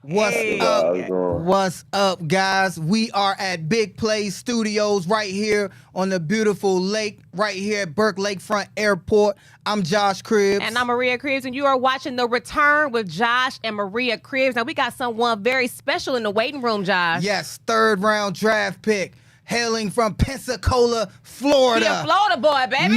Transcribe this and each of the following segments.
What's up, guys? We are at Big Play Studios right here on the beautiful lake, right here at Burke Lakefront Airport. I'm Josh Cribbs. And I'm Maria Cribbs, and you are watching The Return with Josh and Maria Cribbs. Now, we got someone very special in the waiting room, Josh. Yes, third-round draft pick, hailing from Pensacola, Florida. He a Florida boy, baby.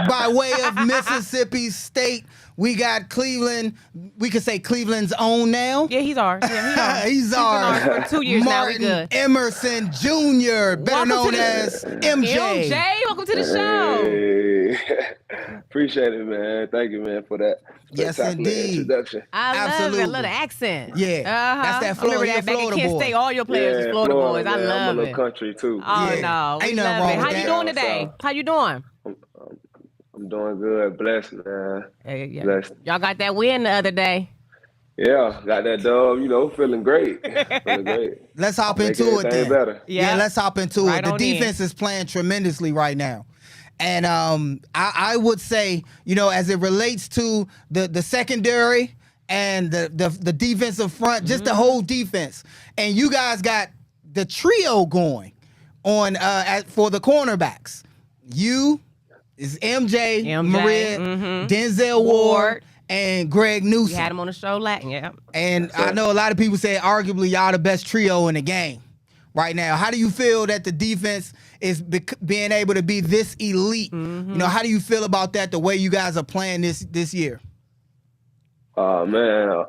By way of Mississippi State. We got Cleveland. We could say Cleveland's own now. Yeah, he's ours. Yeah, he's ours. For 2 years Martin now. We good. Emerson Jr, better known as MJ. MJ, welcome to the show. Hey. Appreciate it, man. Thank you, man, for that spectacular introduction. I love the accent. Yeah, that's that Florida, back Florida in Kent boy. State, all your players are Florida boys. I man, love I'm a it. little country too. Oh Yeah. no, Ain't we nothing love wrong it. with How you that. doing today? How you doing? I'm doing good, blessed, man. Yeah. Blessed. Y'all got that win the other day. Yeah, got that dub, feeling great. Feeling great. Let's hop Making into it everything then. better. Yeah, let's hop into Right it. The on defense is playing tremendously right now. And I would say, as it relates to the secondary and the defensive front, just the whole defense. And you guys got the trio going on for the cornerbacks. You is MJ, Maria, Denzel Ward, and Greg Newsom. You had him on the show last, yeah. And I know a lot of people say arguably y'all the best trio in the game right now. How do you feel that the defense is being able to be this elite? How do you feel about that, the way you guys are playing this year? Man,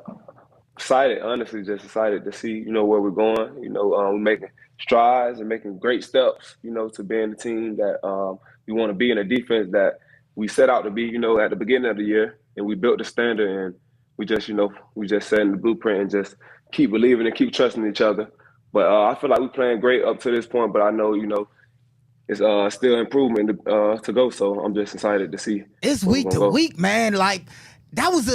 excited, honestly, just excited to see, where we're going. We're making strides and making great steps, to being the team that we want to be in, a defense that we set out to be, at the beginning of the year. And we built the standard, and we just setting the blueprint and just keep believing and keep trusting each other. But I feel like we're playing great up to this point, but I know, it's still improvement to go. So I'm just excited to see. It's week to week, man. Like, that was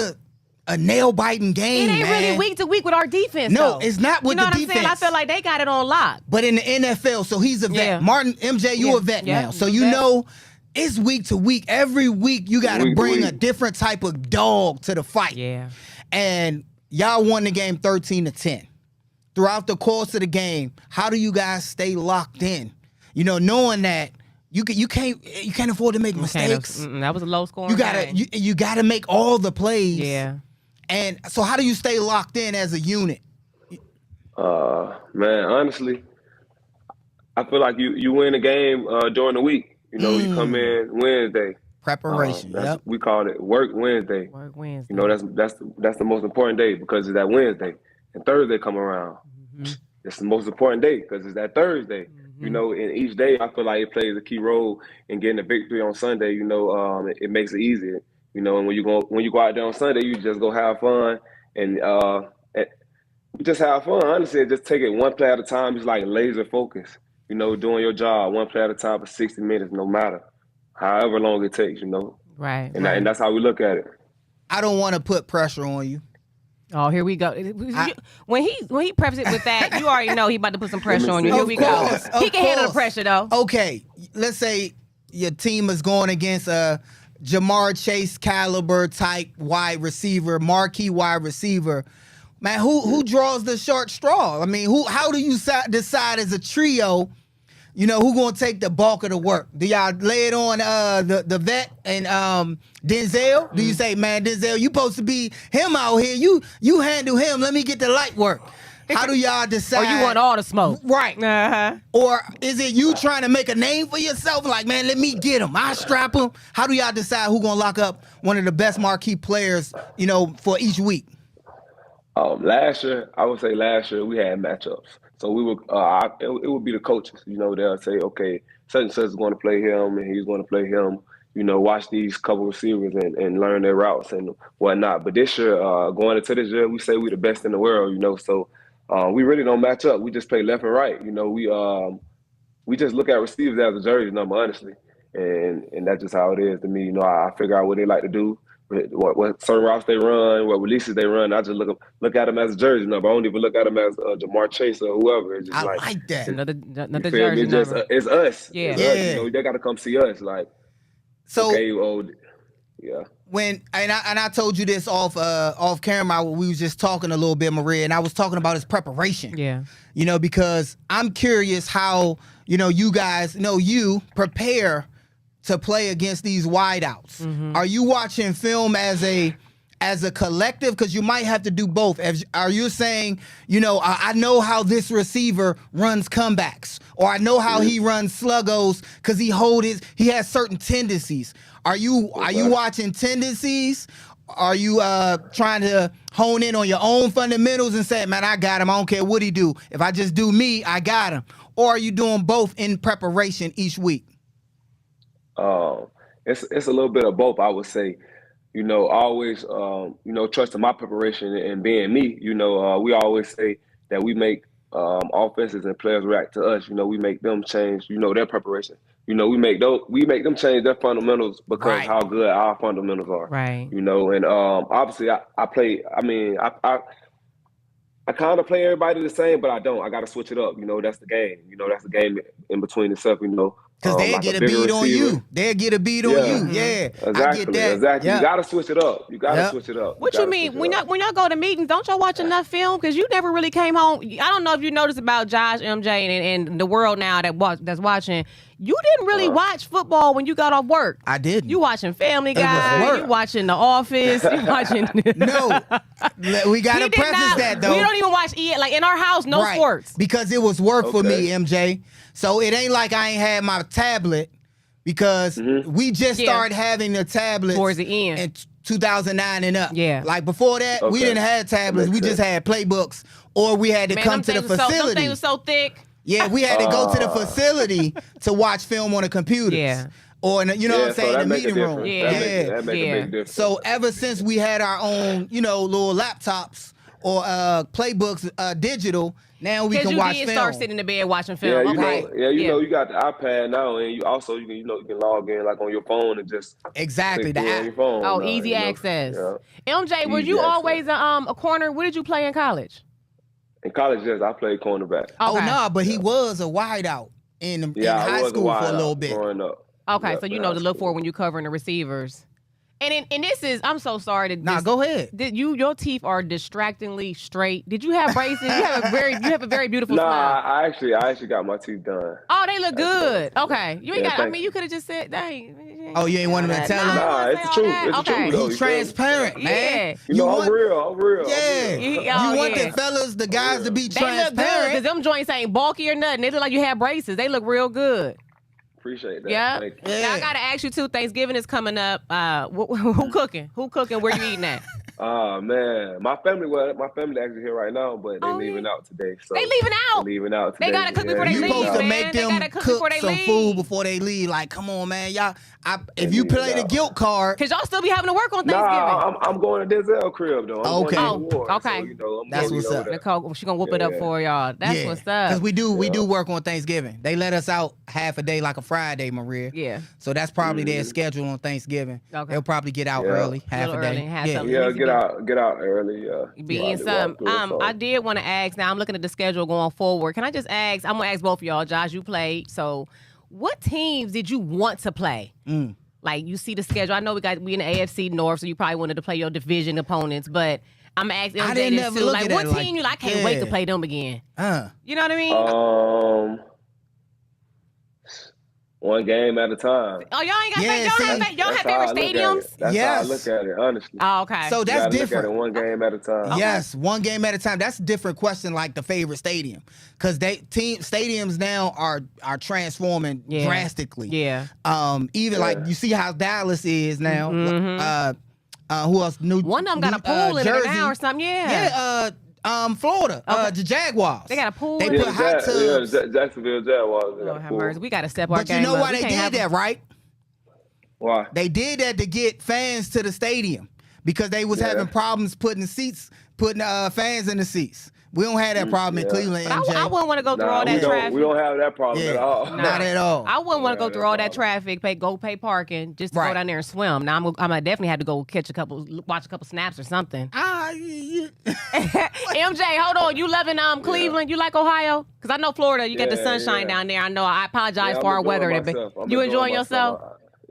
a nail-biting game, It ain't man. really week to week with our defense, No, though. it's not with you know the what defense. I'm saying? I feel like they got it on lock. But in the NFL, so he's a vet. Yeah. Martin, MJ, you a vet now. So you know it's week to week. Every week you got to bring a different type of dog to the fight. Yeah. And y'all won the game 13-10. Throughout the course of the game, how do you guys stay locked in? Knowing that you can't afford to make mistakes. That was a low scoring game. You gotta make all the plays. Yeah. And so how do you stay locked in as a unit? Man, honestly, I feel like you win a game during the week. You come in Wednesday. Preparation. Yep. We call it Work Wednesday. Work Wednesday. That's the most important day because it's that Wednesday. And Thursday come around. It's the most important day because it's that Thursday. And each day I feel like it plays a key role in getting a victory on Sunday. It makes it easier. And when you go out there on Sunday, you just go have fun and you just have fun. Honestly, just take it one play at a time. Just like laser focus. Doing your job one play at a time for 60 minutes, no matter however long it takes. Right. And that's how we look at it. I don't want to put pressure on you. Oh, here we go. When he prefaces it with that, you already know he about to put some pressure on you. Here we go. He can handle the pressure, though. Okay, let's say your team is going against a Jamar Chase caliber type wide receiver, marquee wide receiver. Man, who draws the short straw? I mean, how do you decide as a trio, who going to take the bulk of the work? Do y'all lay it on the vet and Denzel? Do you say, man, Denzel, you supposed to be him out here. You handle him. Let me get the light work. How do y'all decide? Or you want all the smoke. Right. Uh-huh. Or is it you trying to make a name for yourself? Like, man, let me get him. I strap him. How do y'all decide who going to lock up one of the best marquee players, for each week? Last year, I would say we had matchups. So we would, it would be the coaches. They'll say, okay, such and such is going to play him, and he's going to play him. Watch these couple receivers and learn their routes and whatnot. But this year, going into this year, we say we're the best in the world. So we really don't match up. We just play left and right. We just look at receivers as a jersey number, honestly, and that's just how it is to me. I figure out what they like to do. What certain routes they run, what releases they run. I just look at them as a jersey number. I don't even look at them as Jamar Chase or whoever. It's just I like that. Another jersey number. It's us. Yeah. It's us. They got to come see us. Like, so, okay, Yeah. When I told you this off camera, we was just talking a little bit, Maria, and I was talking about his preparation. Yeah. You know, because I'm curious how, you know, you guys you prepare to play against these wideouts. Mm-hmm. Are you watching film as a collective? Because you might have to do both. Are you saying, you know, I know how this receiver runs comebacks, or I know how he runs sluggos because he has certain tendencies. Are you watching tendencies? Are you trying to hone in on your own fundamentals and say, man, I got him. I don't care what he do. If I just do me, I got him. Or are you doing both in preparation each week? It's a little bit of both, I would say. You know, always, you know, trusting my preparation and being me. You know, we always say that we make offenses and players react to us. You know, we make them change, you know, their preparation. You know, we make them change their fundamentals because how good our fundamentals are. Right. You know, and obviously I play. I mean, I kind of play everybody the same, but I don't. I got to switch it up. You know, that's the game. You know, that's the game in between itself. You know. Because they'll like get a beat on you. They'll get a beat on you. Yeah. Exactly. I get that. Exactly. Yep. You got to switch it up. You got to switch it up. What you mean? When y'all go to meetings, don't y'all watch enough film? Because you never really came home. I don't know if you noticed about Josh, MJ, and the world now that's watching. You didn't really watch football when you got off work. I didn't. You watching Family Guy. You watching The Office. You watching. No. We got to preface that, though. We don't even watch like in our house, no sports. Because it was work for me, MJ. So it ain't like I ain't had my tablet. Because we just started having a tablet towards the end in 2009 and up. Yeah. Like before that, we didn't have tablets. We just had playbooks, or we had to come to the facility. Them things was so thick. Yeah, we had to go to the facility to watch film on the computers. Yeah. Or, you know what I'm saying, in the meeting room. That make a big difference. So ever since we had our own, you know, little laptops or playbooks digital, now we can watch film. Because you did start sitting in the bed watching film. You know, you got the iPad now, and you also you can log in like on your phone and just the app on your phone. Oh, easy access. MJ, were you always a corner? What did you play in college? In college, yes, I played cornerback. Okay. Oh no, but he was a wideout in high school for a little bit. Growing up. Okay, so you know to look for when you're covering the receivers. And this is, I'm so sorry to. Go ahead. Your teeth are distractingly straight. Did you have braces? You have a very beautiful smile. I actually got my teeth done. Oh, they look good. Okay, you ain't got. I mean, you could have just said, "Dang." Oh, you ain't want him to tell him? Nah, it's the truth. It's the truth, though. He's transparent, man. You know, I'm real. Yeah. You want the fellas, the guys, to be transparent. They look good because them joints ain't bulky or nothing. They look like you have braces. They look real good. Appreciate that. Yeah. Thank you. Now I gotta ask you too. Thanksgiving is coming up. Who cooking? Who cooking? Where you eating at? Oh man, my family actually here right now, but they leaving out today. So they leaving out. Today. They gotta cook before they leave. You supposed to make them cook some food before they leave. Like, come on, man, y'all. If you play the guilt card, cause y'all still be having to work on Thanksgiving. Nah, I'm going to Denzel crib though. Okay. Okay. So, you know, that's what's up. Nicole, she gonna whoop it up for y'all. That's what's up. Cause we do work on Thanksgiving. They let us out half a day, like a Friday, Maria. Yeah. So that's probably their schedule on Thanksgiving. Okay. They'll probably get out early, half a day. Get out early. Be eating something. I did want to ask. Now I'm looking at the schedule going forward. Can I just ask? I'm gonna ask both of y'all. Josh, you played. So, what teams did you want to play? Like, you see the schedule. I know we in the AFC North, so you probably wanted to play your division opponents, but I'm asking MJ this too. Like, what team you like? I can't wait to play them again. You know what I mean? One game at a time. Oh, y'all ain't got y'all have favorite stadiums? That's how I look at it, honestly. Oh, okay. So that's different. Look at it one game at a time. Yes, one game at a time. That's a different question, like the favorite stadium, because stadiums now are transforming drastically. Yeah. Even like you see how Dallas is now. Who else? One of them got a pool in it now or something. Yeah. Florida, the Jaguars. They got a pool. They put hot tubs. Jacksonville Jaguars. Lord have mercy. We got to step our game up. But you know why they did that, right? Why? They did that to get fans to the stadium because they was having problems putting fans in the seats. We don't have that problem in Cleveland, MJ. I wouldn't want to go through all that traffic. We don't have that problem at all. Not at all. I wouldn't want to go through all that traffic, pay parking, just to go down there and swim. Now I'm gonna definitely have to go watch a couple snaps or something. MJ, hold on. You loving Cleveland? You like Ohio? Because I know Florida, you got the sunshine down there. I know. I apologize for our weather. You enjoying yourself?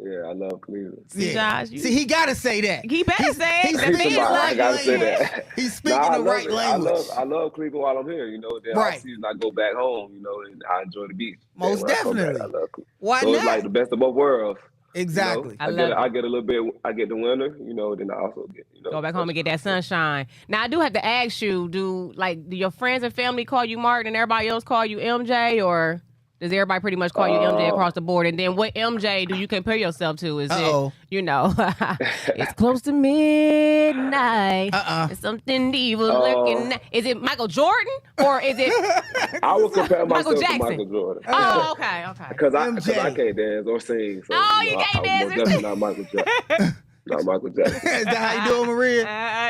Yeah, I love Cleveland. Yeah. Josh, See, he gotta say that. He better say it. He's That speaking the means right I gotta say language. that. He's speaking I the love right it. language. I love Cleveland while I'm here. You know, then Right. off season I go back home. You know, and I enjoy the beach. Most when I come definitely. back, I love Cleveland. Why so not? it's like the best of both worlds. Exactly. You know? I get a little bit. I get the winter. You know, then I also get go back home and get that sunshine. Now I do have to ask you: do your friends and family call you Martin, and everybody else call you MJ, or does everybody pretty much call you MJ across the board? And then what MJ do you compare yourself to? Is it, it's close to midnight. It's something evil looking. Is it Michael Jordan or is it? I would compare Michael myself Jackson? to Michael Jordan. Oh, okay. Because I can't dance or sing. So, you can't dance. I'm definitely not Michael Jackson. Not Michael Jackson. Is that how you doing, Maria?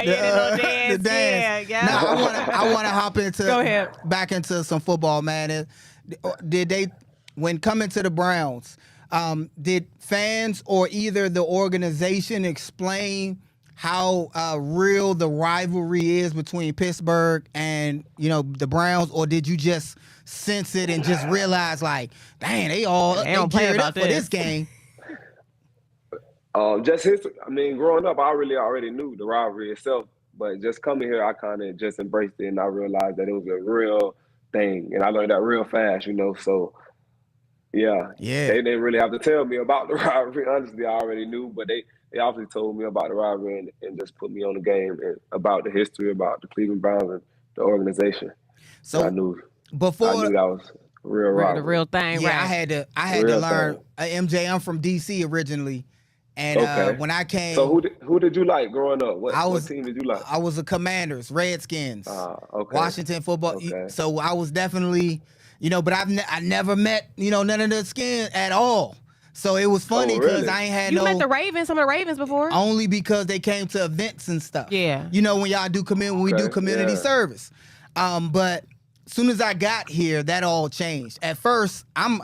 The dance. Yeah. Now I want to hop into Go ahead. back into some football, man. Did they, when coming to the Browns, did fans or either the organization explain how real the rivalry is between Pittsburgh and the Browns, or did you just sense it and just realize like, dang, they geared up for this game? Just history. I mean, growing up, I really already knew the rivalry itself, but just coming here, I kind of just embraced it, and I realized that it was a real thing, and I learned that real fast, So, yeah, they didn't really have to tell me about the rivalry. Honestly, I already knew, but they obviously told me about the rivalry and just put me on the game and about the history, about the Cleveland Browns and the organization. So I knew that was real rivalry. The real thing. Yeah, right. I had to learn. MJ, I'm from DC originally. And when I came, so who did you like growing up? What team did you like? I was the Commanders, Redskins, okay. Washington football. Okay. So I was definitely, but I never met none of the skin at all. So it was funny because I ain't had you met the Ravens, some of the Ravens before. Only because they came to events and stuff. Yeah. When y'all do we do community service. But as soon as I got here, that all changed. At first, I'm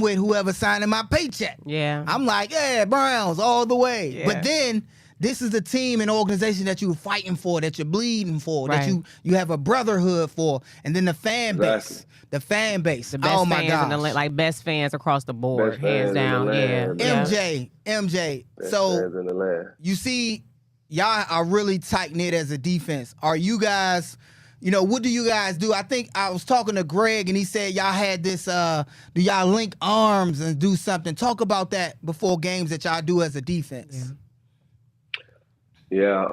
with whoever signing my paycheck. Yeah. I'm like, yeah, Browns all the way. Yeah. But then this is the team and organization that you're fighting for, that you're bleeding for, right. that you have a brotherhood for, and then the fan base. The fan base. The best oh my god. Best fans across the board, hands down. Yeah. MJ. Best So fans in the land. You see, y'all are really tight knit as a defense. Are you guys? What do you guys do? I think I was talking to Greg and he said y'all had this, do y'all link arms and do something? Talk about that before games that y'all do as a defense. Yeah.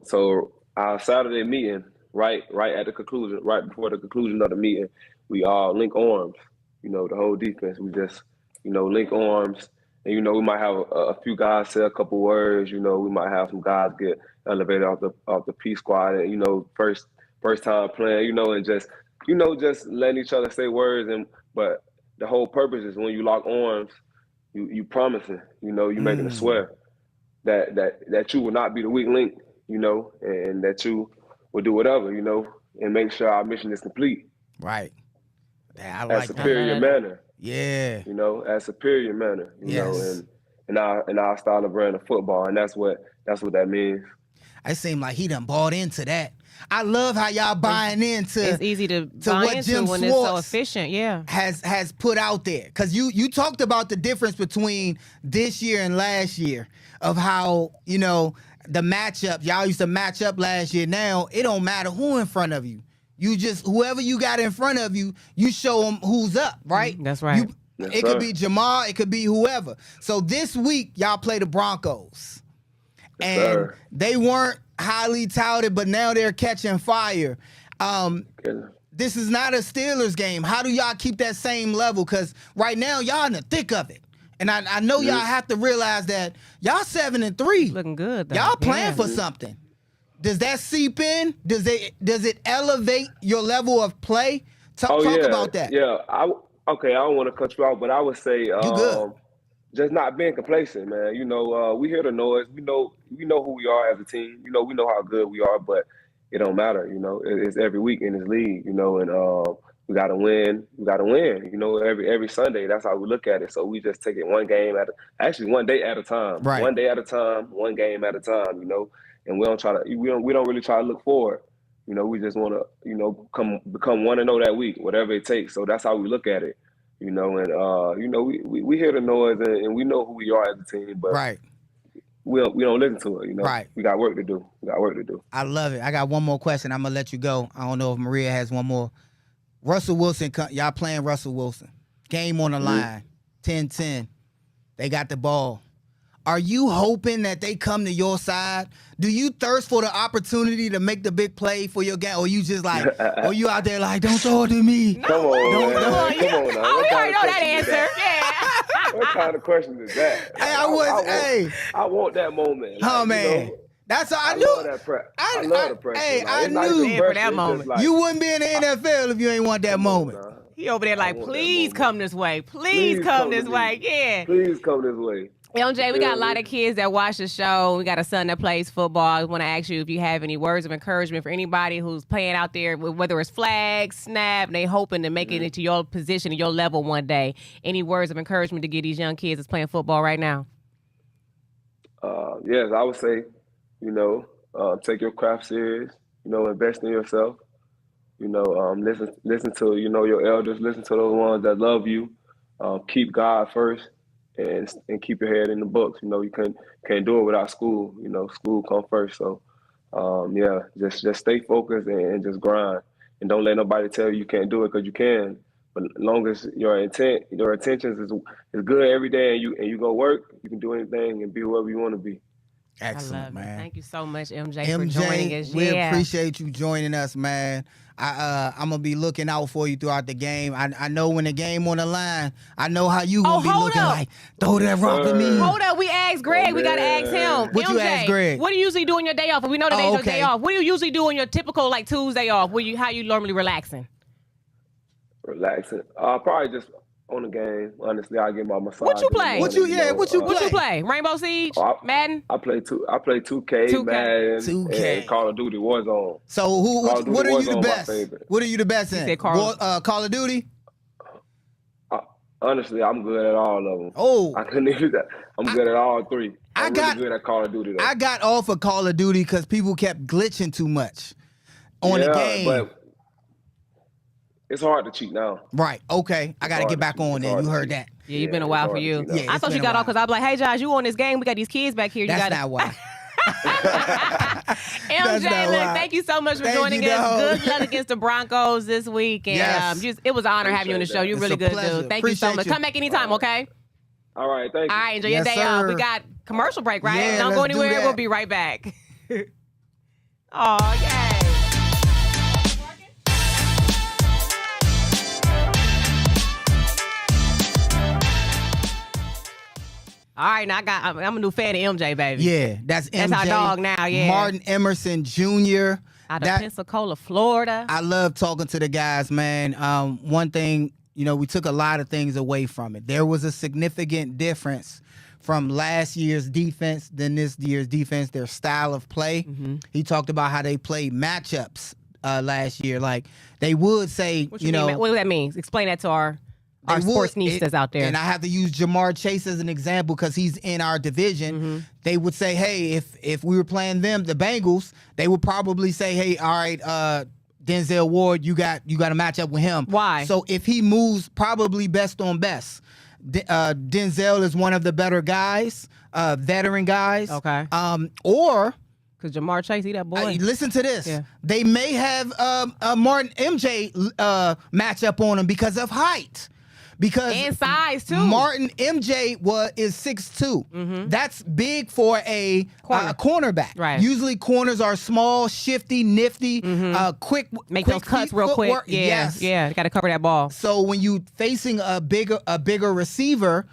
So our Saturday meeting, right at the conclusion, right before the conclusion of the meeting, we all link arms, the whole defense. We just, link arms. And, we might have a few guys say a couple words, we might have some guys get elevated off the P squad and, first time playing, and just letting each other say words. But the whole purpose is when you lock arms, you promising, you making a swear that you will not be the weak link, and that you will do whatever, and make sure our mission is complete. Right. Yeah, I like that. Superior manner. Yeah. As superior manner, yes. and our style of brand of football, and that's what that means. It seemed like he done bought into that. I love how y'all buying into. It's easy to buy what into Jim when Schwartz it's so efficient. Yeah, has put out there, because you talked about the difference between this year and last year of how the matchup. Y'all used to match up last year. Now it don't matter who in front of you. You just whoever you got in front of you, you show them who's up. Right. That's right. It could be Jamal. It could be whoever. So this week y'all play the Broncos. And they weren't highly touted, but now they're catching fire. This is not a Steelers game. How do y'all keep that same level? Because right now, y'all in the thick of it. And I know y'all have to realize that y'all 7-3. Looking good, though. Y'all playing for something. Does that seep in? Does it elevate your level of play? Talk about that. Yeah. I don't want to cut you out, but I would say you good. Just not being complacent, man. We hear the noise. We know who we are as a team. We know how good we are, but it don't matter. It's every week in this league. And we gotta win. We gotta win. Every Sunday. That's how we look at it. So we just take it one day at a time. Right. One day at a time. One game at a time. And we don't really try to look forward. We just want to become 1-0 that week, whatever it takes. So that's how we look at it. you know, and you know, we hear the noise and we know who we are as a team, but Right. we don't listen to it, you know. Right. We got work to do. I love it. I got one more question. I'm gonna let you go. I don't know if Maria has one more. Russell Wilson, y'all playing Russell Wilson. Game on the line, 10-10. They got the ball. Are you hoping that they come to your side? Do you thirst for the opportunity to make the big play for your game? Or you just like, or you out there like, don't throw it to me? Come on, man. Come on now. Oh, we already know that answer. Yeah. What kind of question is that? Hey, I want that moment. Oh, Like, man. you know, That's all I I knew. love that prep. I love the pressure. Hey, Like, I it's not knew. even For pressure, that it's moment. just like, You wouldn't be in the NFL if you ain't want that moment. nah. He over there like, want that please moment. come this way. Please come this way. Yeah. Please come this way. MJ, we got a lot of kids that watch the show. We got a son that plays football. I want to ask you if you have any words of encouragement for anybody who's playing out there, whether it's flag, snap, and they hoping to make it into your position and your level one day. Any words of encouragement to give these young kids that's playing football right now? Yes, I would say, you know, take your craft serious. You know, invest in yourself. You know, listen to, you know, your elders. Listen to those ones that love you. Keep God first. And keep your head in the books. You know, you can't do it without school. You know, school come first. So, yeah, just stay focused and just grind. And don't let nobody tell you can't do it, because you can. But as long as your intentions is good every day, and you go work, you can do anything and be whoever you want to be. Excellent, I love man. it. Thank you so much, MJ, for joining us. We appreciate you joining us, man. I'm gonna be looking out for you throughout the game. I know when the game on the line, I know how you gonna be looking like, throw that rock to me. Hold up, we asked Greg. We gotta ask him. What MJ, you ask Greg? What do you usually do on your day off? We know today's your day off. What do you usually do on your typical like Tuesday off? How you normally relaxing? Relaxing. Probably just on the game. Honestly, I get my massage. What you play? What you play? Rainbow Siege? Madden? I play 2K, Madden, 2K. and Call of Duty Warzone. So what are you the best? What are you the best in? said Call of Duty? Honestly, I'm good at all of them. Oh. I couldn't even. I'm good at all three. I'm really good at Call of Duty, though. I got off of Call of Duty because people kept glitching too much on the game. But it's hard to cheat now. Right. Okay. I got to get back on there. You heard that. Yeah, you've been a while for you. Yeah, I thought you got off because I was like, hey, Josh, you on this game. We got these kids back here. That's not why. MJ, thank you so much for joining us. Good luck against the Broncos this week. And it was an honor having you on the show. You're really good, dude. Thank you so much. Come back anytime, okay? All right, thank you. All right, enjoy your day off. We got commercial break, right? Yeah, Don't go anywhere. We'll be right back. Oh, yay. All right, now I'm a new fan of MJ, baby. Yeah, that's MJ. That's our dog now, yeah. Martin Emerson Jr. Out of Pensacola, Florida. I love talking to the guys, man. One thing, you know, we took a lot of things away from it. There was a significant difference from last year's defense than this year's defense, their style of play. Mm-hmm. He talked about how they played matchups last year. Like, they would say, what does that mean? Explain that to our sportsnistas out there. And I have to use Jamar Chase as an example because he's in our division. Mm-hmm. They would say, hey, if we were playing them, the Bengals, they would probably say, hey, all right, Denzel Ward, you got to match up with him. Why? So if he moves probably best on best. Denzel is one of the better guys, veteran guys. Okay. Or because Jamar Chase, he that boy. Listen to this. Yeah. They may have Martin MJ match up on him because of height. And size too. Martin MJ is 6'2". Mm-hmm. That's big for a cornerback. Right. Usually corners are small, shifty, nifty, quick. Make those cuts real quick. Yeah, yes. Yeah. Got to cover that ball. So when you facing a bigger receiver,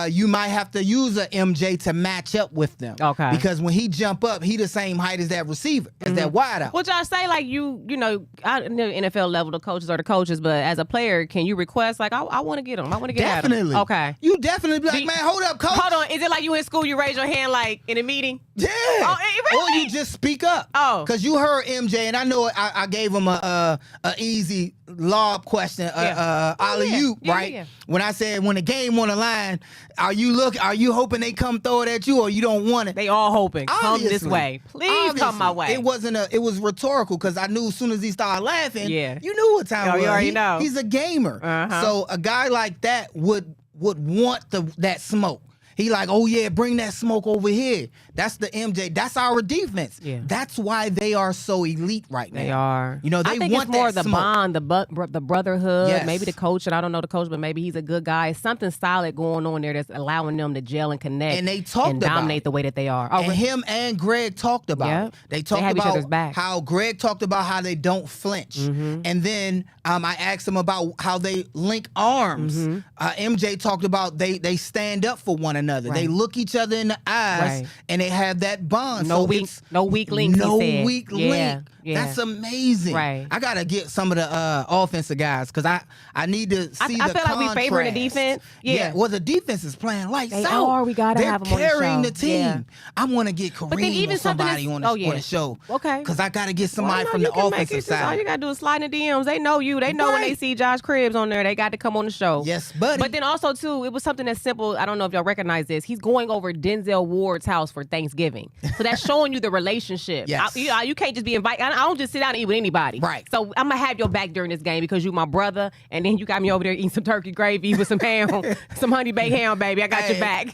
you might have to use a MJ to match up with them. Okay. Because when he jump up, he the same height as that receiver, as that wide out. Well, Josh, say like you know, I know NFL level, the coaches are the coaches, but as a player, can you request like I want to get him? I want to get definitely. At him. Okay. You definitely be like, man, hold up, coach. Hold on. Is it like you in school? You raise your hand like in a meeting? Yeah. Oh, really? Or you just speak up. Oh. Because you heard MJ, and I know I gave him a easy lob question, alley-oop, right? Yeah. When I said when the game on the line, Are you hoping they come throw it at you, or you don't want it? They all hoping. Obviously. Come this way. Please come my way. It was rhetorical because I knew as soon as he started laughing, Yeah. you knew what time it was. You already know. He's a gamer. So a guy like that would want that smoke. He like, oh yeah, bring that smoke over here. That's the MJ. That's our defense. Yeah. That's why they are so elite right now. They are. You know, they I think want it's more that the smoke. bond, the brotherhood. Yes. Maybe the coach, and I don't know the coach, but maybe he's a good guy. It's something solid going on there that's allowing them to gel and connect. And they talked and about dominate the way that they are. Oh, And him and Greg talked about Yeah. it. They talked have each about other's back. how Greg talked about how they don't flinch. And then I asked him about how they link arms. MJ talked about they stand up for one another. Right. They look each other in the eyes Right. and they have that bond. No So weak- it's no weak links, he No said. weak Yeah, link. yeah. That's amazing. Right. I gotta get some of the offensive guys because I need to see I the feel like we favoring the contrast. defense. Yeah. Well, the defense is playing lights They out. are. We gotta They're have them on the carrying show. the team. Yeah. I want to get then Kareem even or something somebody that's- on the, oh, yeah. on the show. Okay. Because I got to get Well, somebody no, from you the can make offensive it. Just all you side. gotta do is slide in the DMs. They know you. They know when they Right. see Josh Cribbs on there. They got to come on the show. Yes, buddy. But then also too, it was something that's simple. I don't know if y'all recognize this. He's going over Denzel Ward's house for Thanksgiving, so that's showing you the relationship. Yes. You can't just be invited. I don't just sit down and eat with anybody. Right. So I'm gonna have your back during this game because you my brother, and then you got me over there eating some turkey gravy with some ham, some honey baked ham, baby. I got your back.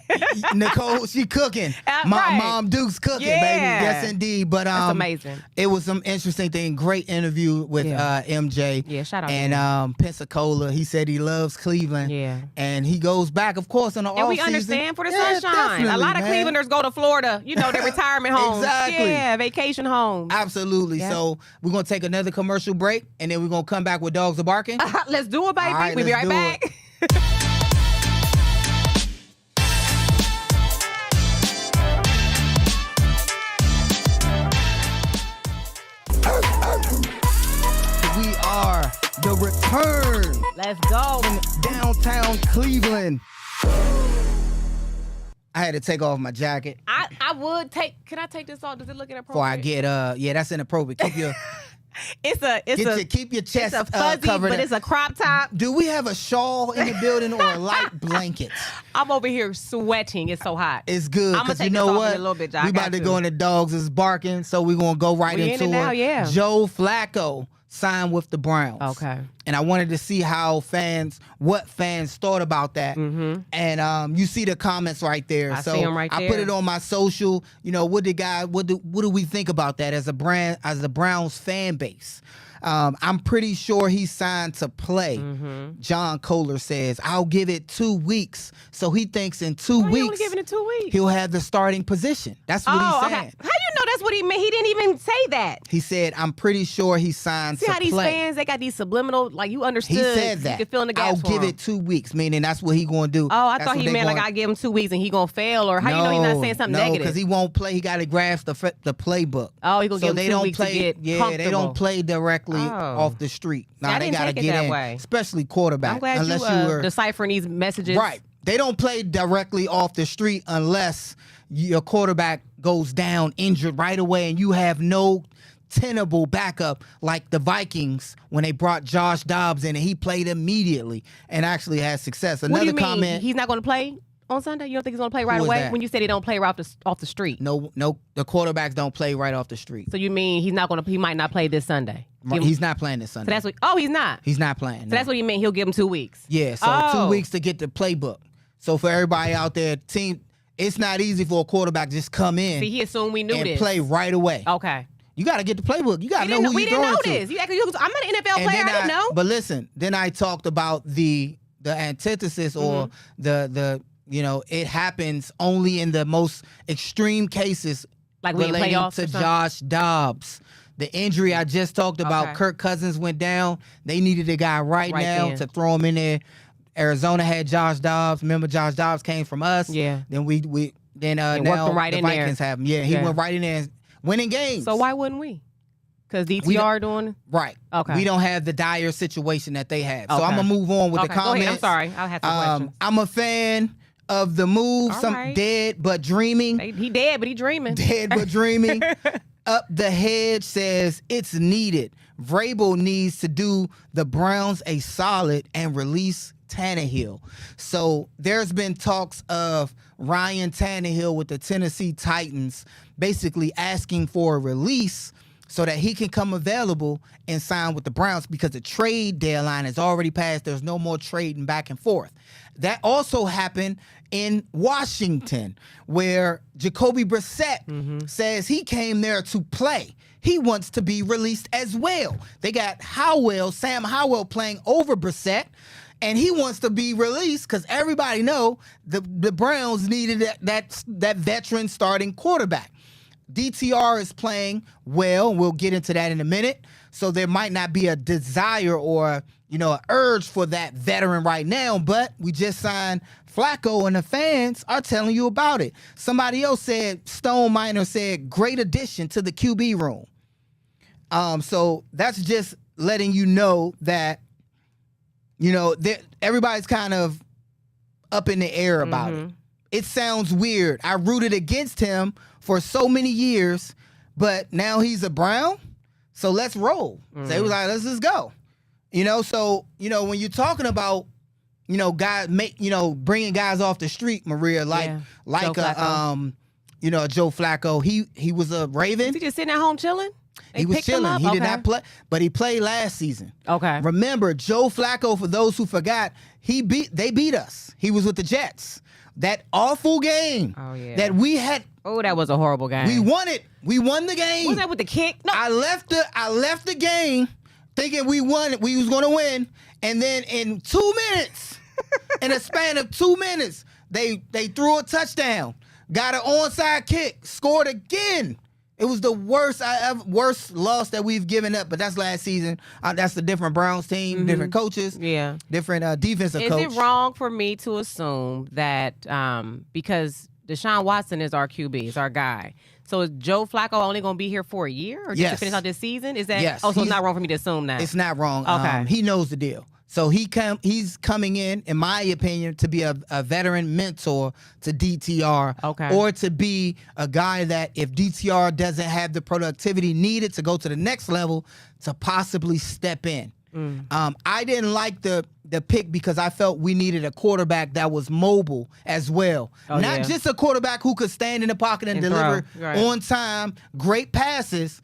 Nicole, she cooking. Right. Mom Duke's cooking, Yeah. baby. Yes, indeed. But That's amazing. It was some interesting thing. Great interview with Yeah. MJ. Yeah, shout out to And Pensacola. He said he loves Cleveland. Yeah. And he goes back, of course, in the And off we season. understand for the Yeah, sunshine. A lot of definitely, man. Clevelanders go to Florida, their retirement homes. Exactly. Yeah, vacation homes. Absolutely. Yeah. So we're gonna take another commercial break, and then we're gonna come back with Dogs Are Barking. Let's do it, baby. All right, We'll be let's right do back. We are the return Let's go. downtown Cleveland. I had to take off my jacket I would take. Can I take this off? Does it look inappropriate? before I get yeah, that's inappropriate. Keep your keep your chest it's a fuzzy, covered. but it's a crop top. Do we have a shawl in the building or a light blanket? I'm over here sweating. It's so hot. It's good I'ma because take you this know off in what? a little bit, Josh. We I about got to to. go into Dogs is Barking, so we're gonna go right We in into it now, yeah. Joe Flacco signed with the Browns. Okay. And I wanted to see what fans thought about that. Mm-hmm. And you see the comments right there. I so see 'em right I there. put it on my social. What do we think about that as a Browns fan base? I'm pretty sure he signed to play. Mm-hmm. John Kohler says, I'll give it 2 weeks. So he thinks in 2 Why you only weeks giving it 2 weeks? he'll have the starting position. That's what he said. Okay. How you know that's what he meant? He didn't even say that. He said, I'm pretty sure he signed See to how these play. fans, they got these subliminal, like you understood. He said that. You could fill in the I'll gaps for give him. it 2 weeks, meaning that's what he going to do. Oh, I That's thought what he they meant like gonna- I give him 2 weeks and he gonna fail, or how you know he's not saying something no, negative? because he won't play. He got to grasp the playbook. Oh, he gonna so give him they 2 don't weeks play. to get they comfortable. don't play directly Oh. off the street. See, I they didn't got to take it get that in, way. especially quarterback. I'm glad unless you were deciphering these messages. right. They don't play directly off the street unless your quarterback goes down injured right away, and you have no tenable backup like the Vikings when they brought Josh Dobbs in and he played immediately and actually had success. What do Another you mean? comment. He's not going to play on Sunday? You don't think he's going to play right Who is away? that? When you said he don't play right off the street. No, the quarterbacks don't play right off the street. So you mean he might not play this Sunday? Give him- He's not playing this so Sunday. that's what. Oh, he's not. He's not playing. So that's what you mean. He'll give him 2 weeks. Yeah, so Oh. 2 weeks to get the playbook. So for everybody out there, team, it's not easy for a quarterback to just come in See, he assumed we knew and this. play right away. Okay. You got to get the playbook. You got to know who we you're didn't going know to. this. I'm an NFL And player. then I didn't know. But listen, then I talked about the antithesis or the it happens only in the most extreme cases Like we in relating playoffs to or something? Josh Dobbs. The injury I just talked about, Okay. Kirk Cousins went down. They needed a guy right now then. to throw him in there. Arizona had Josh Dobbs. Remember, Josh Dobbs came from us. Yeah. Then we now worked him right the in there. Vikings have him. Yeah, he Yeah. went right in there, winning games. So why wouldn't we? Because We DTR doing. Right. Okay. We don't have the dire situation that they have. So Okay. I'm gonna move on with the Okay, go comments. ahead. I'm sorry. I had some questions. I'm a fan of the move. All Some right. dead but dreaming. He dead, but he dreaming. Dead but dreaming. Up the Hedge says it's needed. Vrabel needs to do the Browns a solid and release Tannehill. So there's been talks of Ryan Tannehill with the Tennessee Titans basically asking for a release so that he can come available and sign with the Browns because the trade deadline has already passed. There's no more trading back and forth. That also happened in Washington, where Jacoby Brissett says he came there to play. He wants to be released as well. They got Sam Howell playing over Brissett, and he wants to be released because everybody know the Browns needed that veteran starting quarterback. DTR is playing well. We'll get into that in a minute. So there might not be a desire or, an urge for that veteran right now, but we just signed Flacco and the fans are telling you about it. Somebody else said, Stone Miner said, great addition to the QB room. So that's just letting you know that, everybody's kind of up in the air about it. It sounds weird. I rooted against him for so many years, but now he's a Brown, so let's roll. So it was like, let's just go. So, when you're talking about, guys bringing guys off the street, Maria, like Joe Flacco, he was a Raven. Is he just sitting at home chilling? He was chilling. He did not play, but he played last season. Okay. Remember, Joe Flacco, for those who forgot, they beat us. He was with the Jets. That awful game that we had. Oh, that was a horrible game. We won it. We won the game. Was that with the kick? No. I left the game thinking we won it. We was going to win. And then in 2 minutes, in a span of 2 minutes, they threw a touchdown, got an onside kick, scored again. It was the worst loss that we've given up, but that's last season. That's a different Browns team, different coaches, different defensive coach. Is it wrong for me to assume that because Deshaun Watson is our QB, is our guy, so is Joe Flacco only going to be here for a year or just to finish out this season? Is that so it's not wrong for me to assume that? It's not wrong. Okay. He knows the deal. So he's coming in my opinion, to be a veteran mentor to DTR, or to be a guy that if DTR doesn't have the productivity needed to go to the next level, to possibly step in. I didn't like the pick because I felt we needed a quarterback that was mobile as well. Not just a quarterback who could stand in the pocket and deliver on time, great passes.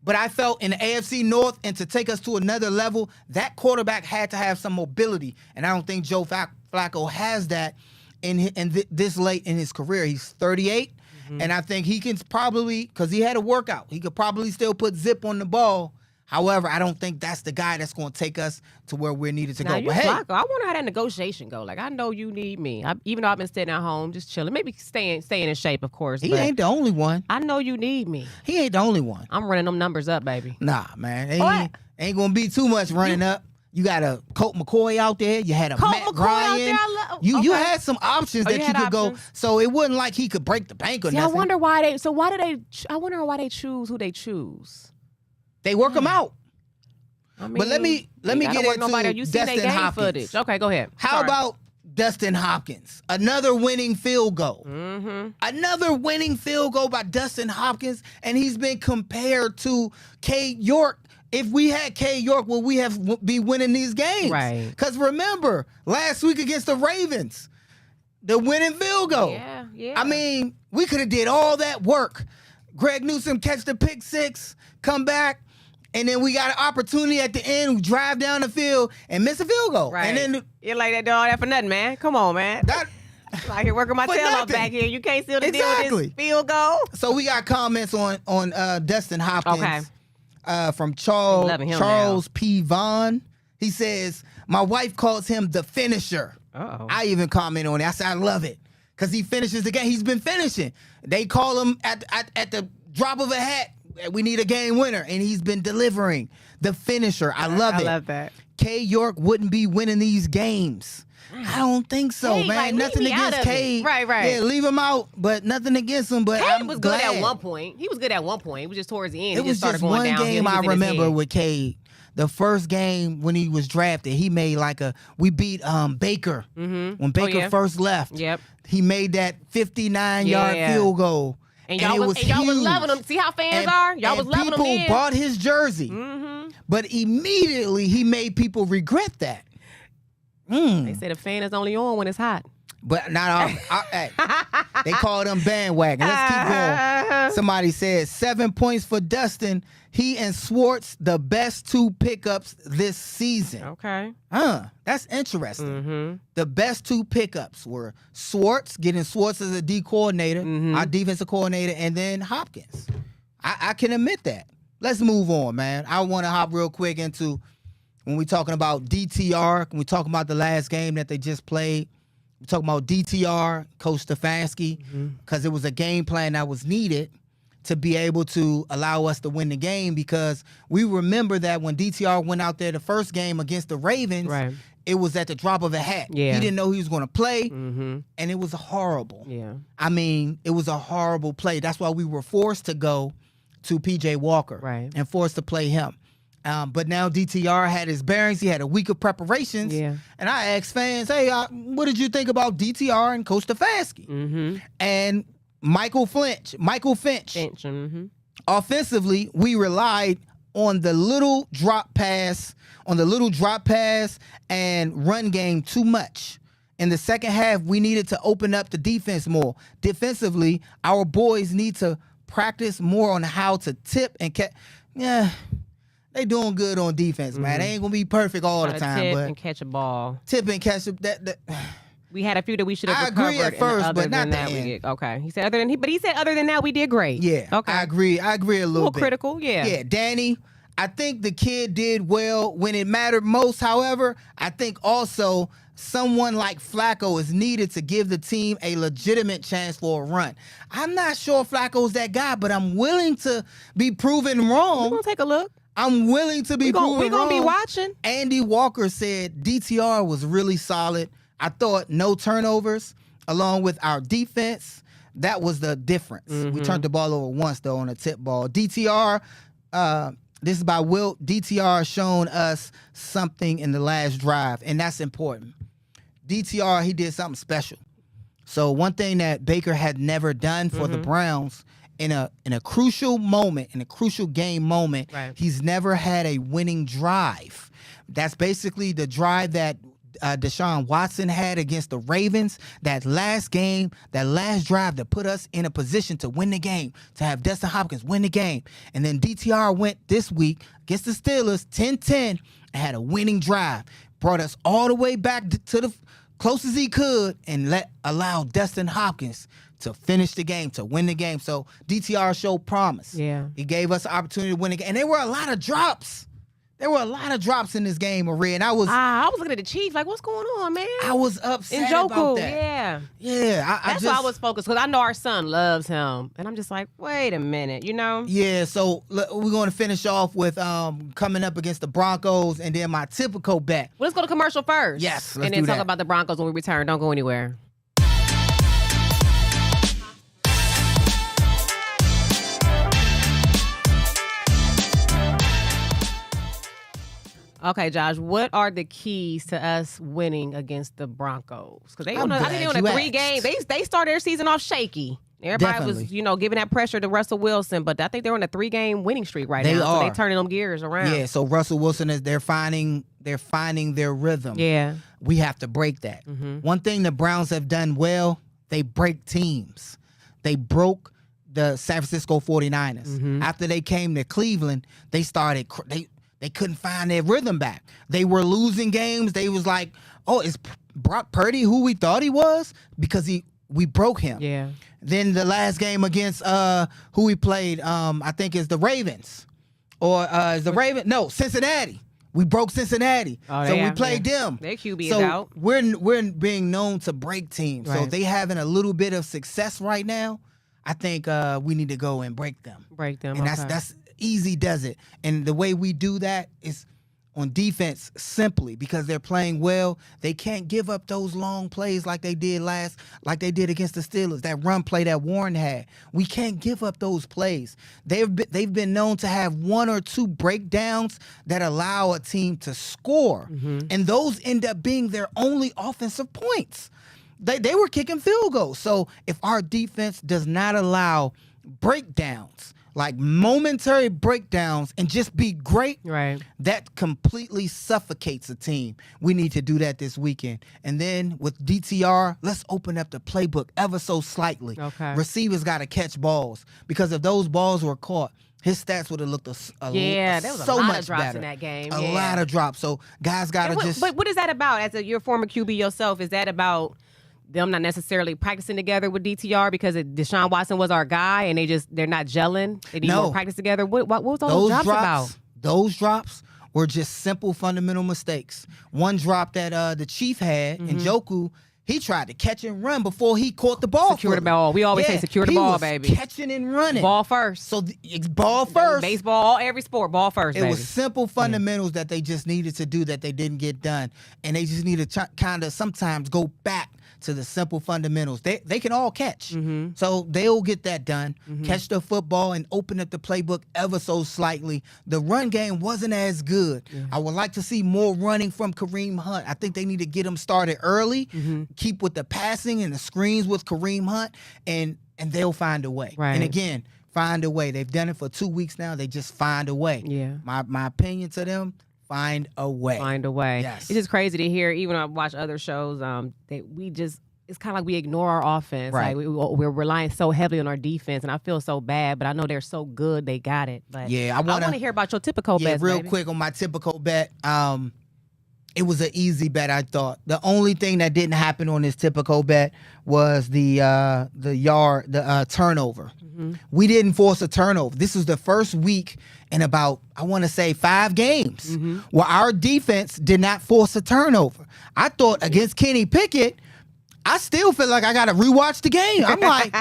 But I felt in the AFC North, and to take us to another level, that quarterback had to have some mobility. And I don't think Joe Flacco has that this late in his career. He's 38, and I think he can probably, because he had a workout, he could probably still put zip on the ball. However, I don't think that's the guy that's going to take us to where we're needed to go. But hey, Flacco, I wonder how that negotiation go. Like, I know you need me. Even though I've been staying at home, just chilling, maybe staying in shape, of course. He ain't the only one. I know you need me. He ain't the only one. I'm running them numbers up, baby. Nah, man. Ain't going to be too much running up. You got a Colt McCoy out there. You had a Matt Ryan. You had some options that you could go. So it wasn't like he could break the bank or nothing. I wonder why they. So why do they? I wonder why they choose who they choose. They work them out. I mean, but let me get into Dustin Hopkins. Footage. Okay, go ahead. How about Dustin Hopkins? Another winning field goal. Another winning field goal by Dustin Hopkins, and he's been compared to K. York. If we had K. York, would we be winning these games? Right. Because remember, last week against the Ravens, the winning field goal. Yeah. I mean, we could have did all that work. Greg Newsome catch the pick six, come back. And then we got an opportunity at the end, we drive down the field and miss a field goal. Right. And then you're like that, all that for nothing, man. Come on, man. Like you're working my tail off back here. You can't seal the deal with this field goal. So we got comments on Dustin Hopkins from Charles P. Vaughn. He says, my wife calls him the finisher. Uh-oh. I even comment on it. I said, I love it. Because he finishes the game. He's been finishing. They call him at the drop of a hat. We need a game winner, and he's been delivering. The finisher. I love it. I love that. K. York wouldn't be winning these games. I don't think so, man. Like, nothing against K. Right. Yeah, leave him out, but nothing against him. But K was good at one point. He was good at one point. It was just towards the end. It was just one game I remember with K. The first game when he was drafted, he made we beat Baker when Baker first left. Yep. He made that 59-yard field goal. And y'all was loving him. See how fans are? Y'all was loving him. People bought his jersey. But immediately he made people regret that. They say the fan is only on when it's hot. But not all. Hey, they call them bandwagon. Let's keep going. Somebody said 7 points for Dustin. He and Swartz, the best 2 pickups this season. Okay. That's interesting. The best 2 pickups were Swartz, getting Swartz as a D coordinator, our defensive coordinator, and then Hopkins. I can admit that. Let's move on, man. I want to hop real quick into when we're talking about DTR, when we're talking about the last game that they just played. We're talking about DTR, Coach Stefanski, because it was a game plan that was needed to be able to allow us to win the game, because we remember that when DTR went out there the first game against the Ravens, it was at the drop of a hat. Yeah. He didn't know he was going to play, and it was horrible. Yeah. I mean, it was a horrible play. That's why we were forced to go to P.J. Walker and forced to play him. But now DTR had his bearings. He had a week of preparations. Yeah. And I asked fans, hey, what did you think about DTR and Coach Stefanski? And Michael Finch. Offensively, we relied on the little drop pass, and run game too much. In the second half, we needed to open up the defense more. Defensively, our boys need to practice more on how to tip and catch. Yeah. They doing good on defense, man. They ain't gonna be perfect all the time, tip but and catch a ball. Tip and catch that. We had a few that we should have recovered. I agree at first, but not the end. Okay, he said other than that we did great. Yeah, okay. I agree a little bit. Critical, yeah. Yeah, Danny, I think the kid did well when it mattered most. However, I think also someone like Flacco is needed to give the team a legitimate chance for a run. I'm not sure Flacco's that guy, but I'm willing to be proven wrong. We're gonna take a look. I'm willing to be proven wrong. We're going to be watching. Andy Walker said DTR was really solid. I thought no turnovers along with our defense. That was the difference. We turned the ball over once, though, on a tip ball. DTR, this is by Wilt. DTR shown us something in the last drive, and that's important. DTR, he did something special. So one thing that Baker had never done for the Browns in a crucial moment, in a crucial game moment, he's never had a winning drive. That's basically the drive that Deshaun Watson had against the Ravens. That last game, that last drive that put us in a position to win the game, to have Dustin Hopkins win the game. And then DTR went this week against the Steelers, 10-10, and had a winning drive. Brought us all the way back to the close as he could and allow Dustin Hopkins to finish the game, to win the game. So DTR showed promise. Yeah. He gave us the opportunity to win the game. And there were a lot of drops. There were a lot of drops in this game, Maria. And I was looking at the Chiefs like, what's going on, man? I was upset about that. Yeah. Yeah. That's why I was focused, because I know our son loves him. And I'm just like, wait a minute, you know? Yeah, so we're going to finish off with coming up against the Broncos and then my typical bet. Well, let's go to commercial first. Yes, let's do that. And then talk about the Broncos when we return. Don't go anywhere. Okay, Josh, what are the keys to us winning against the Broncos? Because I think they on a 3-game. They started their season off shaky. Everybody was, giving that pressure to Russell Wilson, but I think they're on a 3-game winning streak right now. So they're turning them gears around. Yeah, so Russell Wilson they're finding their rhythm. Yeah. We have to break that. One thing the Browns have done well, they break teams. They broke the San Francisco 49ers. After they came to Cleveland, they started they couldn't find their rhythm back. They were losing games. They was like, oh, is Brock Purdy who we thought he was? Because we broke him. Yeah. Then the last game against who we played, I think is the Ravens. Or is the Ravens? No, Cincinnati. We broke Cincinnati. So we played them. Their QB is out. We're being known to break teams. Right. So they having a little bit of success right now. I think we need to go and break them. And that's easy does it. And the way we do that is on defense simply because they're playing well. They can't give up those long plays like they did against the Steelers. That run play that Warren had. We can't give up those plays. They've been known to have 1 or 2 breakdowns that allow a team to score. And those end up being their only offensive points. They were kicking field goals. So if our defense does not allow breakdowns, like momentary breakdowns and just be great, right, that completely suffocates a team. We need to do that this weekend. And then with DTR, let's open up the playbook ever so slightly. Okay. Receivers got to catch balls, because if those balls were caught, his stats would have looked there was so a lot much of drops better. in that game. A lot of drops. So guys got to just. But what is that about? As your former QB yourself, is that about them not necessarily practicing together with DTR because Deshaun Watson was our guy and they're not gelling? They need more practice together. What was all those drops about? Those drops were just simple fundamental mistakes. One drop that the Chief had, and Njoku, he tried to catch and run before he caught the ball. Secure the ball. We always say secure the ball, baby. Catching and running. Ball first. So it's ball first. Baseball, every sport, ball first, baby. It was simple fundamentals that they just needed to do that they didn't get done. And they just need to kind of sometimes go back to the simple fundamentals. They can all catch. So they'll get that done. Catch the football and open up the playbook ever so slightly. The run game wasn't as good. I would like to see more running from Kareem Hunt. I think they need to get him started early, keep with the passing and the screens with Kareem Hunt, and they'll find a way. Right. And again, find a way. They've done it for 2 weeks now. They just find a way. Yeah. My opinion to them, find a way. Find a way. Yes. It's just crazy to hear, even when I watch other shows, that we just, it's kind of like we ignore our offense. Right. Like we're relying so heavily on our defense, and I feel so bad, but I know they're so good, they got it. But yeah, I want to hear about your typical bets, real baby. quick on my typical bet. It was an easy bet, I thought. The only thing that didn't happen on this typical bet was the turnover. We didn't force a turnover. This was the first week in about, I want to say, 5 games where our defense did not force a turnover. I thought against Kenny Pickett, I still feel like I got to rewatch the game. I'm like,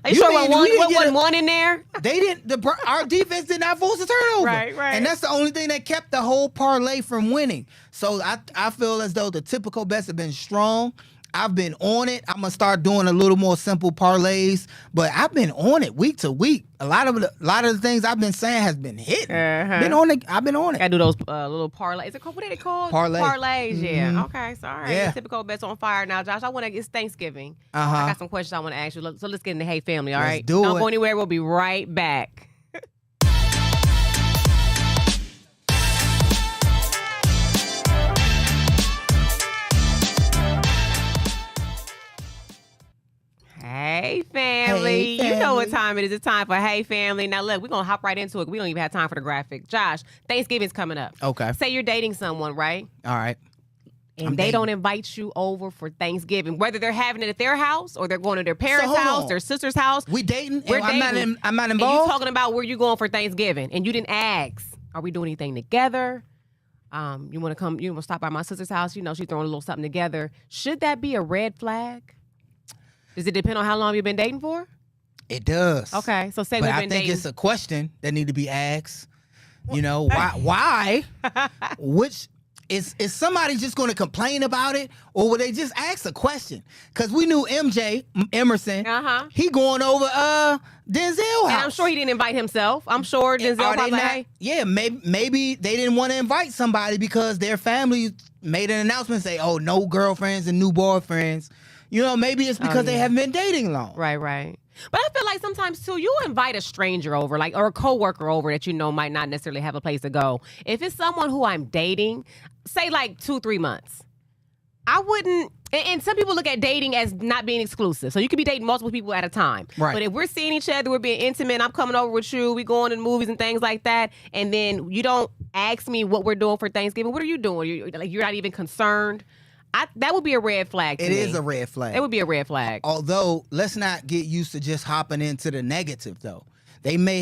you sure wasn't one in there? They didn't. Our defense did not force a turnover. Right. And that's the only thing that kept the whole parlay from winning. So I feel as though the typical bets have been strong. I've been on it. I'm gonna start doing a little more simple parlays, but I've been on it week to week. A lot of the things I've been saying has been hitting. Been on it. I've been on it. I do those little parlays. What are they called? Parlays. Yeah. Okay. Sorry. Yeah. Typical bets on fire now, Josh. It's Thanksgiving. I got some questions I want to ask you. So let's get into Hey Family. All right. Do Don't it. go anywhere. We'll be right back. Hey family. You know what time it is. It's time for Hey Family. Now look, we're going to hop right into it. We don't even have time for the graphic. Josh, Thanksgiving's coming up. Okay. Say you're dating someone, right? All right. And they don't invite you over for Thanksgiving, whether they're having it at their house or they're going to their parents' house, their sister's house. We dating? We're dating. I'm not involved? And you talking about where you going for Thanksgiving. And you didn't ask, are we doing anything together? You want to come, you want to stop by my sister's house? You know, she's throwing a little something together. Should that be a red flag? Does it depend on how long you've been dating for? It does. Okay, so say but we've I been think dating. it's a question that need to be asked. You know, why? Which is somebody just going to complain about it, or would they just ask a question? Because we knew Emerson. He going over Denzel's house. And I'm sure he didn't invite himself. I'm sure Denzel probably like, hey. Yeah, maybe they didn't want to invite somebody because their family made an announcement, say, oh, no girlfriends and new boyfriends. You know, maybe it's because they haven't been dating long. Right. But I feel like sometimes, too, you invite a stranger over, like, or a coworker over that you know might not necessarily have a place to go. If it's someone who I'm dating, say like 2-3 months, I wouldn't. And some people look at dating as not being exclusive. So you could be dating multiple people at a time. Right. But if we're seeing each other, we're being intimate, I'm coming over with you, we going to movies and things like that, and then you don't ask me what we're doing for Thanksgiving, what are you doing? You're not even concerned. That would be a red flag to me. It is a red flag. It would be a red flag. Although, let's not get used to just hopping into the negative, though. They may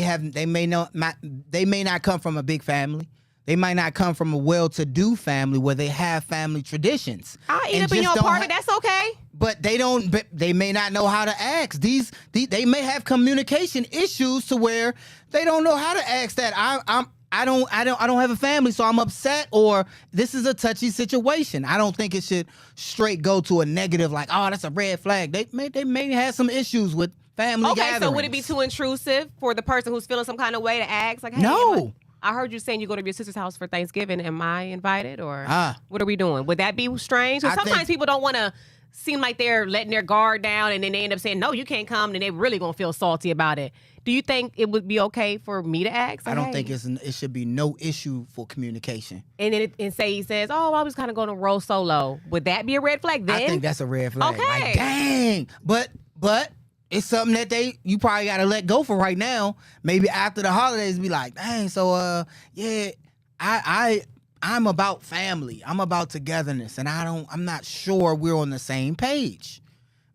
not come from a big family. They might not come from a well-to-do family where they have family traditions. I'll eat up in your apartment. That's okay. But they don't. They may not know how to ask. They may have communication issues to where they don't know how to ask that. I don't have a family, so I'm upset, or this is a touchy situation. I don't think it should straight go to a negative, like, oh, that's a red flag. They may have some issues with family gatherings. So would it be too intrusive for the person who's feeling some kind of way to ask? Like, hey, no. I heard you saying you go to your sister's house for Thanksgiving. Am I invited, or what are we doing? Would that be strange? Because sometimes people don't want to seem like they're letting their guard down, and then they end up saying, no, you can't come, and they're really going to feel salty about it. Do you think it would be okay for me to ask? I don't think it should be no issue for communication. And then say he says, oh, I was kind of going to roll solo. Would that be a red flag then? I think that's a red flag. Okay. Like, dang. But it's something that you probably got to let go for right now. Maybe after the holidays, be like, dang, so, yeah, I'm about family. I'm about togetherness. And I'm not sure we're on the same page.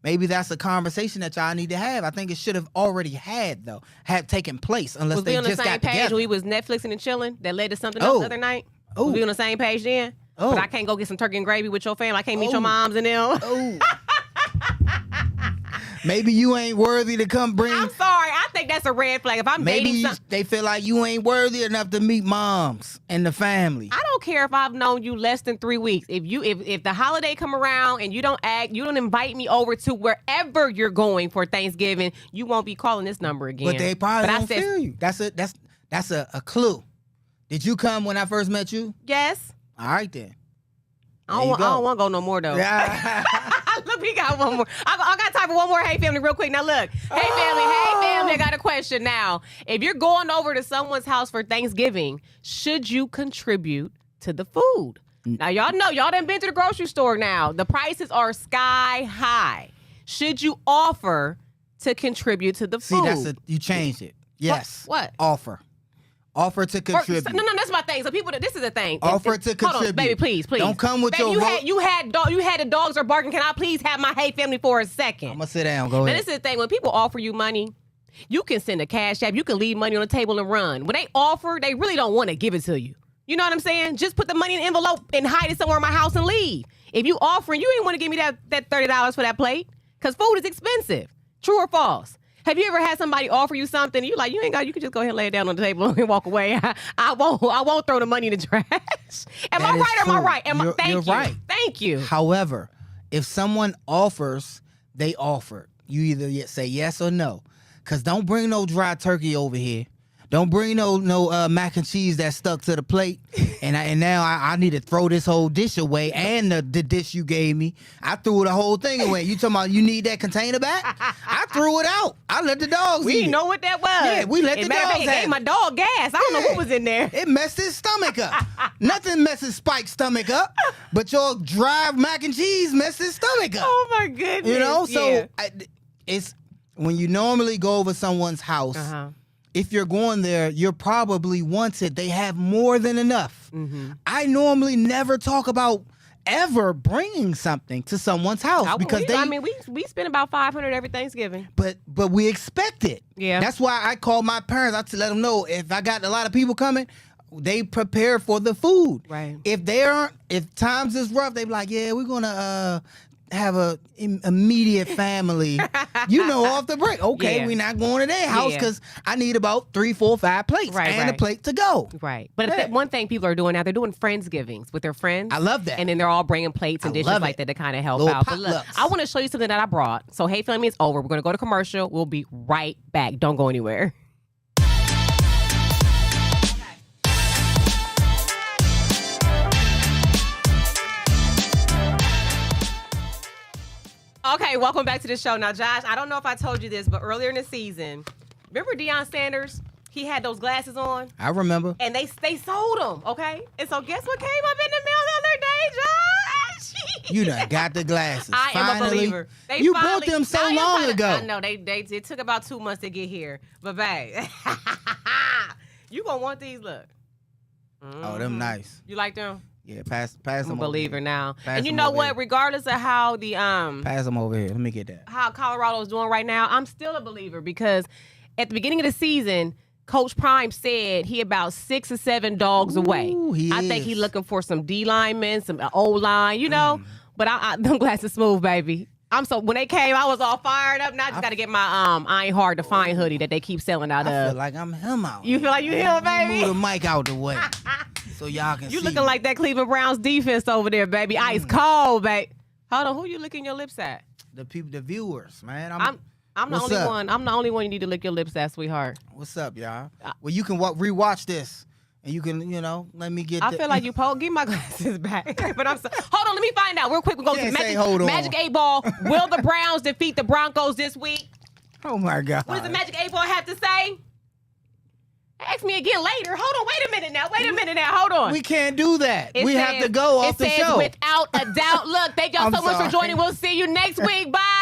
Maybe that's a conversation that y'all need to have. I think it should have already had taken place, unless they just got together. Was we on the same page when we was Netflixing and chilling that led to something else the other night? Oh. Was we on the same page then? Oh. But I can't go get some turkey and gravy with your family. I can't meet your moms and them. Oh. Maybe you ain't worthy to come bring. I'm sorry. I think that's a red flag. If I'm dating they feel like you ain't worthy enough to meet moms and the family. I don't care if I've known you less than 3 weeks. If the holiday come around and you don't invite me over to wherever you're going for Thanksgiving, you won't be calling this number again. But they probably don't feel you. That's a clue. Did you come when I first met you? Yes. All right then. I don't want to go no more though. Yeah. Look, we got one more. I got time for one more. Hey, family, real quick. Now, look. Hey, family, I got a question now. If you're going over to someone's house for Thanksgiving, should you contribute to the food? Now, y'all know, y'all done been to the grocery store now. The prices are sky high. Should you offer to contribute to the food? See, you changed it. Yes. What? Offer to contribute. No, that's my thing. So people, this is a thing. Offer to contribute. Hold on, baby, please. Don't come with baby, you had the dogs are barking. Can I please have my family for a second? I'm gonna sit down. Go ahead. Now, this is the thing. When people offer you money, you can send a cash app. You can leave money on the table and run. When they offer, they really don't want to give it to you. You know what I'm saying? Just put the money in an envelope and hide it somewhere in my house and leave. If you offering, you ain't want to give me that $30 for that plate because food is expensive. True or false? Have you ever had somebody offer you something and you like, you can just go ahead and lay it down on the table and walk away? I won't throw the money in the trash. Am I right or am I right? Thank you. Right. Thank you. However, if someone offers, they offer. You either say yes or no. Because don't bring no dry turkey over here. Don't bring no mac and cheese that's stuck to the plate. And now I need to throw this whole dish away and the dish you gave me. I threw the whole thing away. You talking about you need that container back? I threw it out. I let the dogs eat it. We know what that was. Yeah, we let the dogs have it. It gave my dog gas. I don't know what was in there. It messed his stomach up. Nothing messes Spike's stomach up, but your dry mac and cheese messed his stomach up. Oh, my goodness. You know? So it's when you normally go over someone's house, if you're going there, you're probably wanted. They have more than enough. Mm-hmm. I normally never talk about ever bringing something to someone's house because we spend about $500 every Thanksgiving. But we expect it. Yeah. That's why I call my parents. I let them know if I got a lot of people coming, they prepare for the food. Right. If times is rough, they be like, yeah, we're gonna have a immediate family, off the break. Okay, we're not going to their house because I need about 3, 4, 5 plates and a plate to go. Right. But one thing people are doing now, they're doing Friendsgivings with their friends. I love that. And then they're all bringing plates and dishes like that to kind of help Little out. But look, I want to show you something that I brought. So, hey, family, it's over. We're going to go to commercial. We'll be right back. Don't go anywhere. Okay, welcome back to the show. Now, Josh, I don't know if I told you this, but earlier in the season, remember Deion Sanders? He had those glasses on. I remember. And they sold them, okay? And so guess what came up in the mail the other day, Josh? You done got the glasses. I am a believer. You bought them so long ago. I know. It took about 2 months to get here. But, babe, you going to want these, look. Mm-hmm. Oh, them nice. You like them? Yeah, pass them. I'm a believer now. And you know what? Regardless of how the pass them over here. Let me get that. How Colorado's doing right now, I'm still a believer because at the beginning of the season, Coach Prime said he about 6 or 7 dogs away. I think he's looking for some D linemen, some O line, But them glasses smooth, baby. When they came, I was all fired up. Now I just got to get my I ain't hard to find hoodie that they keep selling out of. I feel like I'm him out. You feel like you him, baby? Move the mic out the way so y'all can see. You looking like that Cleveland Browns defense over there, baby. Ice cold, baby. Hold on, who you licking your lips at? The people, the viewers, man. I'm the only one. I'm the only one you need to lick your lips at, sweetheart. What's up, y'all? Well, you can rewatch this And you can, let me get. I feel like you give my glasses back. But hold on, let me find out real quick. We're going to Magic 8 Ball. Will the Browns defeat the Broncos this week? Oh my God! What does the Magic 8 Ball have to say? Ask me again later. Hold on. Wait a minute now. Hold on. We can't do that. We have to go off the show. Without a doubt. Look, thank y'all so much for joining. We'll see you next week. Bye.